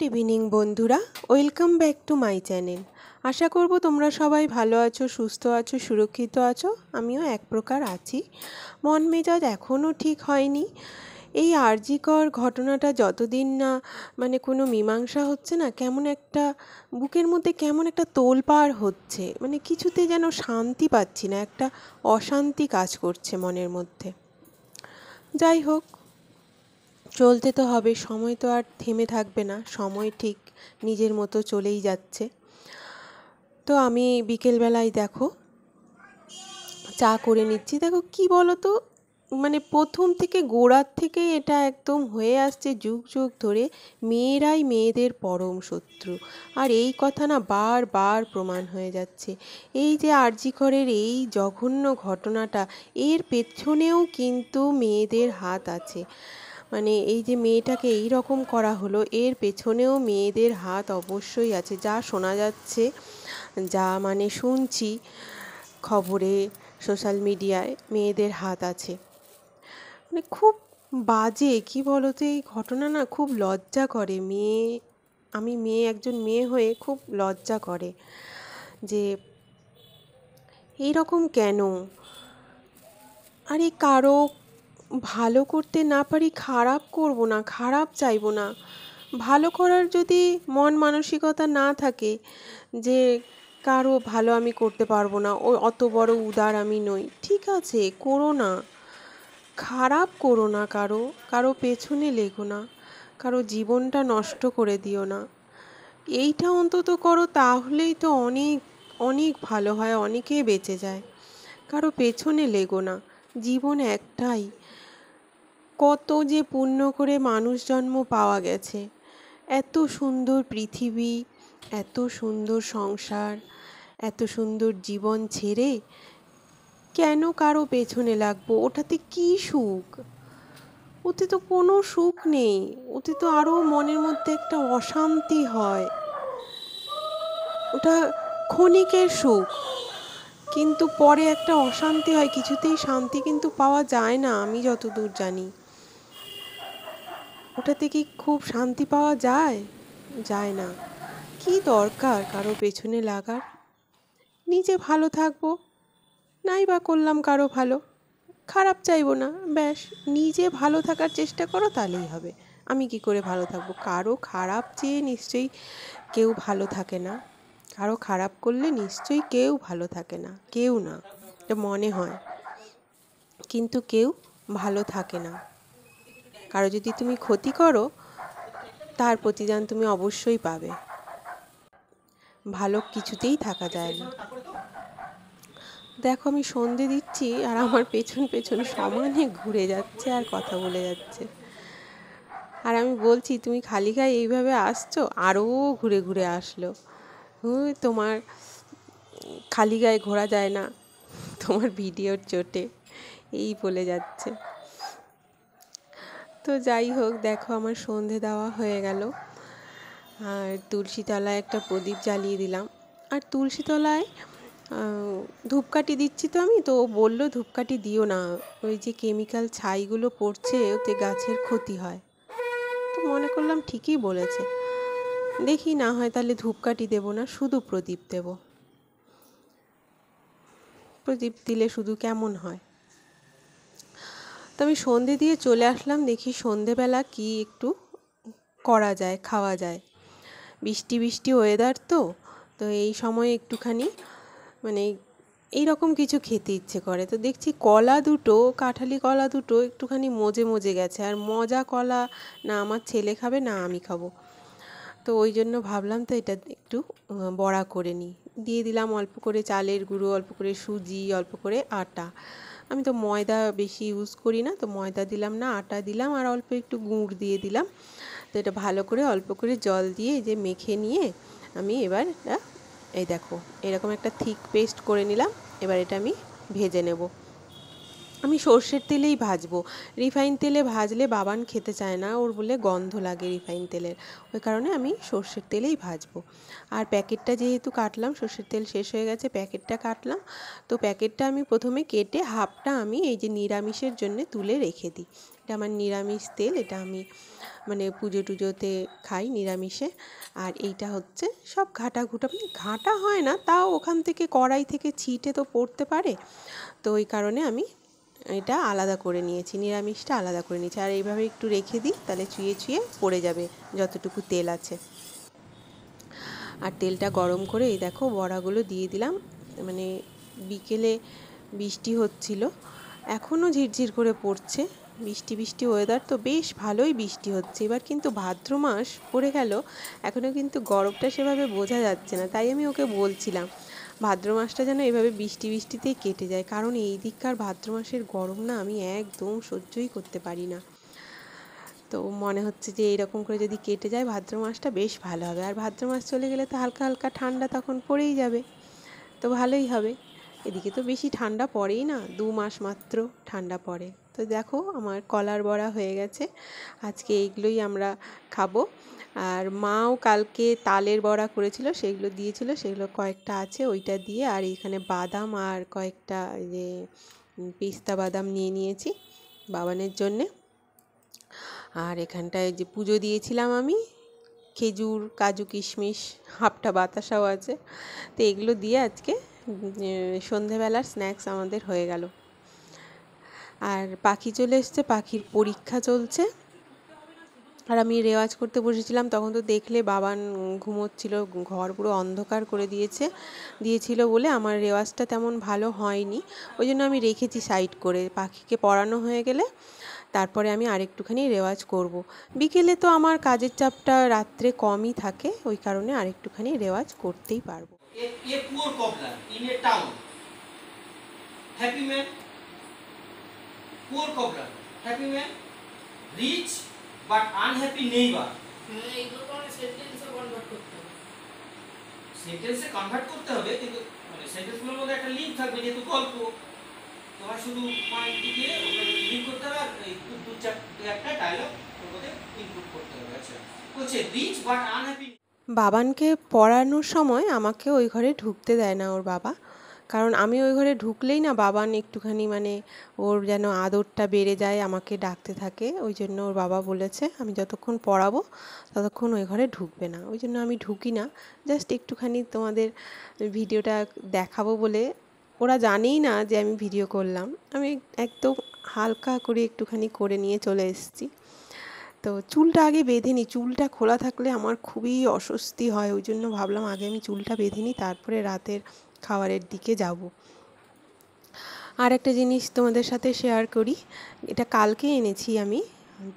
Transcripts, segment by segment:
Evening বন্ধুরা, welcome back to my channel. আশা করব তোমরা সবাই ভালো আছো, সুস্থ আছো, সুরক্ষিত আছো। আমিও এক প্রকার আছি। মন মেজাজ এখনও ঠিক হয়নি। এই আরজিকর ঘটনাটা যতদিন না কোনো মীমাংসা হচ্ছে না, কেমন একটা বুকের মধ্যে কেমন একটা তোলপাড় হচ্ছে, কিছুতে যেন শান্তি পাচ্ছি না, একটা অশান্তি কাজ করছে মনের মধ্যে। যাই হোক, চলতে তো হবে, সময় তো আর থেমে থাকবে না, সময় ঠিক নিজের মতো চলেই যাচ্ছে। তো আমি বিকেলবেলায় দেখো চা করে নিচ্ছি। দেখো কি বলো তো, প্রথম থেকে গোড়ার থেকে এটা একদম হয়ে আসছে যুগ যুগ ধরে, মেয়েরাই মেয়েদের পরম শত্রু। আর এই কথা না বারবার প্রমাণ হয়ে যাচ্ছে। এই যে আরজিকরের এই জঘন্য ঘটনাটা, এর পেছনেও কিন্তু মেয়েদের হাত আছে। এই যে মেয়েটাকে এই রকম করা হলো, এর পেছনেও মেয়েদের হাত অবশ্যই আছে। যা শোনা যাচ্ছে, যা শুনছি খবরে, সোশ্যাল মিডিয়ায়, মেয়েদের হাত আছে। খুব বাজে, কি বলো তো, এই ঘটনা না খুব লজ্জা করে। আমি একজন মেয়ে হয়ে খুব লজ্জা করে যে এই রকম কেন। আরে কারো ভালো করতে না পারি, খারাপ করব না, খারাপ চাইবো না। ভালো করার যদি মন মানসিকতা না থাকে যে কারো ভালো আমি করতে পারবো না, ও অত বড় উদার আমি নই, ঠিক আছে, করো না। খারাপ করো না, কারো পেছনে লেগো না, কারো জীবনটা নষ্ট করে দিও না। এইটা অন্তত করো, তাহলেই তো অনেক অনেক ভালো হয়, অনেকেই বেঁচে যায়। কারো পেছনে লেগো না, জীবন একটাই। কত যে পুণ্য করে মানুষ জন্ম পাওয়া গেছে, এত সুন্দর পৃথিবী, এত সুন্দর সংসার, এত সুন্দর জীবন ছেড়ে কেন কারো পেছনে লাগবো? ওটাতে কি সুখ? ওতে তো কোনো সুখ নেই, ওতে তো আরও মনের মধ্যে একটা অশান্তি হয়। ওটা ক্ষণিকের সুখ, কিন্তু পরে একটা অশান্তি হয়, কিছুতেই শান্তি কিন্তু পাওয়া যায় না আমি যতদূর জানি। ওটাতে কি খুব শান্তি পাওয়া যায়? যায় না। কি দরকার কারো পেছনে লাগার? নিজে ভালো থাকবো, নাই বা করলাম কারো ভালো, খারাপ চাইবো না, ব্যাস। নিজে ভালো থাকার চেষ্টা করো, তাহলেই হবে। আমি কি করে ভালো থাকবো? কারো খারাপ চেয়ে নিশ্চয়ই কেউ ভালো থাকে না। কারো খারাপ করলে নিশ্চয়ই কেউ ভালো থাকে না, কেউ না, এটা মনে হয়, কিন্তু কেউ ভালো থাকে না। কারো যদি তুমি ক্ষতি করো, তার প্রতিদান তুমি অবশ্যই পাবে। ভালো কিছুতেই থাকা যায় না। দেখো আমি সন্ধে দিচ্ছি আর আমার পেছন পেছন সমানে ঘুরে যাচ্ছে আর কথা বলে যাচ্ছে। আর আমি বলছি, তুমি খালি গায়ে এইভাবে আসছো? আরও ঘুরে ঘুরে আসলো। তোমার খালি গায়ে ঘোরা যায় না, তোমার ভিডিওর চোটে, এই বলে যাচ্ছে। তো যাই হোক, দেখো আমার সন্ধে দেওয়া হয়ে গেল। আর তুলসী তলায় একটা প্রদীপ জ্বালিয়ে দিলাম। আর তুলসী তলায় ধূপকাঠি দিচ্ছি তো আমি, তো ও বললো ধূপকাঠি দিও না, ওই যে কেমিক্যাল ছাইগুলো পড়ছে, ওতে গাছের ক্ষতি হয়। তো মনে করলাম ঠিকই বলেছে, দেখি না হয় তাহলে ধূপকাঠি দেবো না, শুধু প্রদীপ দেব। প্রদীপ দিলে শুধু কেমন হয়। তো আমি সন্ধে দিয়ে চলে আসলাম, দেখি সন্ধেবেলা কি একটু করা যায়, খাওয়া যায়। বৃষ্টি বৃষ্টি ওয়েদার তো, তো এই সময় একটুখানি এইরকম কিছু খেতে ইচ্ছে করে। তো দেখছি কলা দুটো, কাঁঠালি কলা দুটো একটুখানি মজে মজে গেছে, আর মজা কলা না আমার ছেলে খাবে না আমি খাবো। তো ওই জন্য ভাবলাম তো এটা একটু বড়া করে নিই। দিয়ে দিলাম অল্প করে চালের গুঁড়ো, অল্প করে সুজি, অল্প করে আটা। আমি তো ময়দা বেশি ইউজ করি না, তো ময়দা দিলাম না, আটা দিলাম, আর অল্প একটু গুড় দিয়ে দিলাম। তো এটা ভালো করে অল্প করে জল দিয়ে এই যে মেখে নিয়ে আমি এবার এই দেখো এরকম একটা থিক পেস্ট করে নিলাম। এবার এটা আমি ভেজে নেব। আমি সর্ষের তেলেই ভাজবো। রিফাইন তেলে ভাজলে বাবান খেতে চায় না, ওর বলে গন্ধ লাগে রিফাইন তেলের, ওই কারণে আমি সর্ষের তেলেই ভাজবো। আর প্যাকেটটা যেহেতু কাটলাম, সর্ষের তেল শেষ হয়ে গেছে, প্যাকেটটা কাটলাম। তো প্যাকেটটা আমি প্রথমে কেটে হাফটা আমি এই যে নিরামিষের জন্য তুলে রেখে দিই। এটা আমার নিরামিষ তেল, এটা আমি মানে পুজো টুজোতে খাই নিরামিষে। আর এইটা হচ্ছে সব ঘাটা ঘুটা, মানে ঘাটা হয় না, তাও ওখান থেকে কড়াই থেকে ছিটে তো পড়তে পারে, তো ওই কারণে আমি এটা আলাদা করে নিয়েছি, নিরামিষটা আলাদা করে নিয়েছি। আর এইভাবে একটু রেখে দিই, তাহলে চুইয়ে চুইয়ে পড়ে যাবে যতটুকু তেল আছে। আর তেলটা গরম করে এই দেখো বড়াগুলো দিয়ে দিলাম। মানে বিকেলে বৃষ্টি হচ্ছিল, এখনও ঝিরঝির করে পড়ছে, বৃষ্টি বৃষ্টি ওয়েদার তো বেশ ভালোই বৃষ্টি হচ্ছে। এবার কিন্তু ভাদ্র মাস পড়ে গেল, এখনও কিন্তু গরমটা সেভাবে বোঝা যাচ্ছে না। তাই আমি ওকে বলছিলাম ভাদ্র মাসটা যেন এভাবে বৃষ্টি বৃষ্টিতেই কেটে যায়, কারণ এই দিককার ভাদ্র মাসের গরম না আমি একদম সহ্যই করতে পারি না। তো মনে হচ্ছে যে এইরকম করে যদি কেটে যায় ভাদ্র মাসটা বেশ ভালো হবে। আর ভাদ্র মাস চলে গেলে তো হালকা হালকা ঠান্ডা তখন পড়েই যাবে, তো ভালোই হবে। এদিকে তো বেশি ঠান্ডা পড়েই না, 2 মাস মাত্র ঠান্ডা পড়ে। তো দেখো আমার কলার বড়া হয়ে গেছে, আজকে এইগুলোই আমরা খাবো। আর মাও কালকে তালের বড়া করেছিল, সেগুলো দিয়েছিল, সেগুলো কয়েকটা আছে, ওইটা দিয়ে। আর এখানে বাদাম আর কয়েকটা যে পেস্তা বাদাম নিয়ে নিয়েছি বাবানের জন্যে। আর এখানটায় যে পুজো দিয়েছিলাম আমি, খেজুর কাজু কিশমিশ হাফটা বাতাসাও আছে, তো এগুলো দিয়ে আজকে সন্ধেবেলার স্ন্যাক্স আমাদের হয়ে গেল। আর পাখি চলে এসছে, পাখির পরীক্ষা চলছে। আর আমি রেওয়াজ করতে বসেছিলাম, তখন তো দেখলে বাবান ঘুমোচ্ছিল, ঘর পুরো অন্ধকার করে দিয়েছিল বলে আমার রেওয়াজটা তেমন ভালো হয়নি, ওই জন্য আমি রেখেছি সাইড করে। পাখিকে পড়ানো হয়ে গেলে তারপরে আমি আরেকটুখানি রেওয়াজ করব। বিকেলে তো আমার কাজের চাপটা রাত্রে কমই থাকে, ওই কারণে আরেকটুখানি রেওয়াজ করতেই পারবো। but unhappy neighbor এইগুলো সেন্টেন্সে কনভার্ট করতে হবে কিন্তু মানে সেন্টেন্সগুলোর মধ্যে একটা লিঙ্ক থাকবে, যেহেতু গল্প তোমার শুধু পয়েন্ট দিয়ে লিঙ্ক করতে হবে, আর এই দু একটা ডায়লগ ওর মধ্যে ইনপুট করতে হবে। আচ্ছা বলছে রিচ বাট আনহ্যাপি। বাবানকে পড়ানোর সময় আমাকে ওই ঘরে ঢুকতে দেয় না ওর বাবা, কারণ আমি ওই ঘরে ঢুকলেই না বাবান একটুখানি মানে ওর যেন আদরটা বেড়ে যায়, আমাকে ডাকতে থাকে। ওই জন্য ওর বাবা বলেছে আমি যতক্ষণ পড়াবো ততক্ষণ ওই ঘরে ঢুকবে না, ওই জন্য আমি ঢুকি না। জাস্ট একটুখানি তোমাদের ভিডিওটা দেখাবো বলে, ওরা জানেই না যে আমি ভিডিও করলাম, আমি একদম হালকা করে একটুখানি করে নিয়ে চলে এসেছি। তো চুলটা আগে বেঁধে নিই, চুলটা খোলা থাকলে আমার খুবই অস্বস্তি হয়, ওই জন্য ভাবলাম আগে আমি চুলটা বেঁধে নিই, তারপরে রাতের খাবারের দিকে যাব। আর একটা জিনিস তোমাদের সাথে শেয়ার করি, এটা কালকে এনেছি আমি।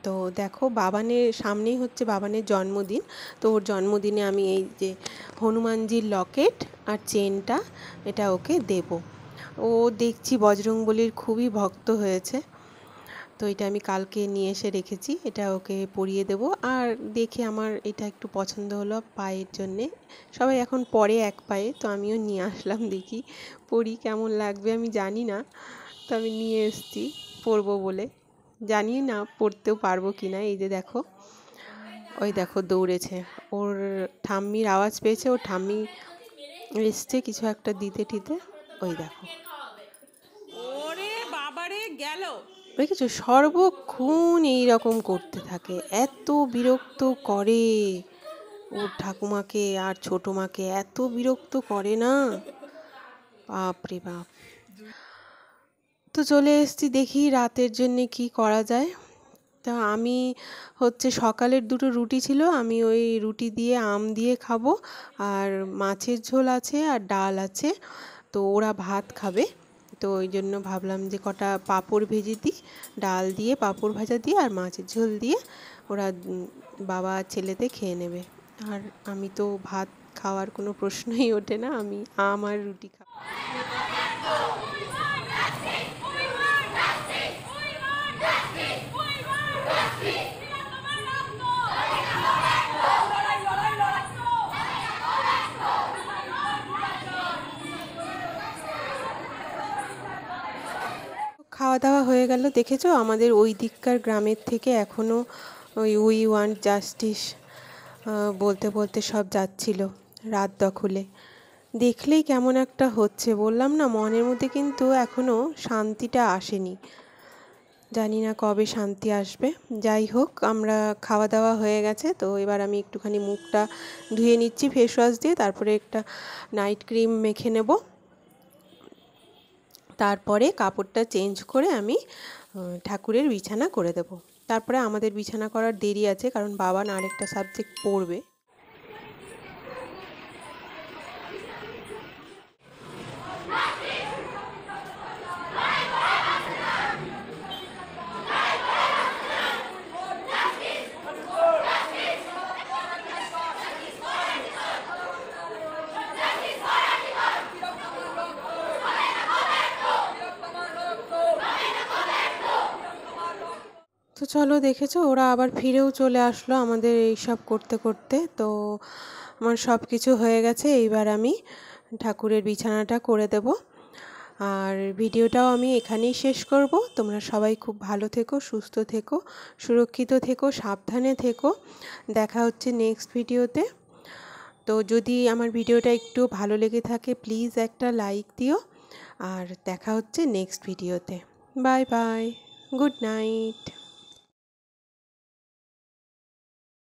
তো দেখো বাবানের সামনেই হচ্ছে বাবানের জন্মদিন, তো ওর জন্মদিনে আমি এই যে হনুমানজির লকেট আর চেনটা এটা ওকে দেব। ও দেখছি বজরংবলীর খুবই ভক্ত হয়েছে, তো এটা আমি কালকে নিয়ে এসে রেখেছি, এটা ওকে পরিয়ে দেব। আর দেখে আমার এটা একটু পছন্দ হলো পায়ের জন্যে, সবাই এখন পরে এক পায়ে, তো আমিও নিয়ে আসলাম, দেখি পরি কেমন লাগবে, আমি জানি না, তো আমি নিয়ে এসেছি পরবো বলে, জানি না পরতেও পারবো কি না। এই যে দেখো, ওই দেখো দৌড়েছে, ওর ঠাম্মির আওয়াজ পেয়েছে, ওর ঠাম্মি এসছে কিছু একটা দিতে টিতে, ওই দেখো ওরে বাবারে গেল, দেখেছো সর্বক্ষণ এইরকম করতে থাকে, এত বিরক্ত করে ওর ঠাকুমাকে আর ছোটো মাকে, এত বিরক্ত করে না, বাপরে বাপ। তো চলে এসেছি, দেখি রাতের জন্যে কি করা যায়। তা আমি হচ্ছে সকালের দুটো রুটি ছিল, আমি ওই রুটি দিয়ে আম দিয়ে খাবো, আর মাছের ঝোল আছে আর ডাল আছে, তো ওরা ভাত খাবে, তো ওই জন্য ভাবলাম যে কটা পাঁপড় ভেজে দিই, ডাল দিয়ে পাঁপড় ভাজা দিয়ে আর মাছের ঝোল দিয়ে ওরা বাবা ছেলেতে খেয়ে নেবে। আর আমি তো ভাত খাওয়ার কোনো প্রশ্নই ওঠে না, আমি আম আর রুটি খাবো। খাওয়া দাওয়া হয়ে গেল। দেখেছো আমাদের ওই দিককার গ্রামের থেকে এখনও ওই উই ওয়ান্ট জাস্টিস বলতে বলতে সব যাচ্ছিল রাত দখলে। দেখলেই কেমন একটা হচ্ছে, বললাম না মনের মধ্যে কিন্তু এখনও শান্তিটা আসেনি। জানি না কবে শান্তি আসবে। যাই হোক, আমরা খাওয়া দাওয়া হয়ে গেছে, তো এবার আমি একটুখানি মুখটা ধুয়ে নিচ্ছি ফেস ওয়াশ দিয়ে, তারপরে একটা নাইট ক্রিম মেখে নেব। তারপরে কাপড়টা চেঞ্জ করে আমি ঠাকুরের বিছানা করে দেব। তারপরে আমাদের বিছানা করার দেরি আছে, কারণ বাবা না আরেকটা সাবজেক্ট পড়বে। তো চলো, দেখেছো ওরা আবার ফিরেও চলে আসলো আমাদের এইসব করতে করতে। তো আমার সব কিছু হয়ে গেছে, এইবার আমি ঠাকুরের বিছানাটা করে দেব। আর ভিডিওটাও আমি এখানেই শেষ করব। তোমরা সবাই খুব ভালো থেকো, সুস্থ থেকো, সুরক্ষিত থেকো, সাবধানে থেকো। দেখা হচ্ছে নেক্সট ভিডিওতে। তো যদি আমার ভিডিওটা একটু ভালো লেগে থাকে প্লিজ একটা লাইক দিও। আর দেখা হচ্ছে নেক্সট ভিডিওতে। Bye bye, good night.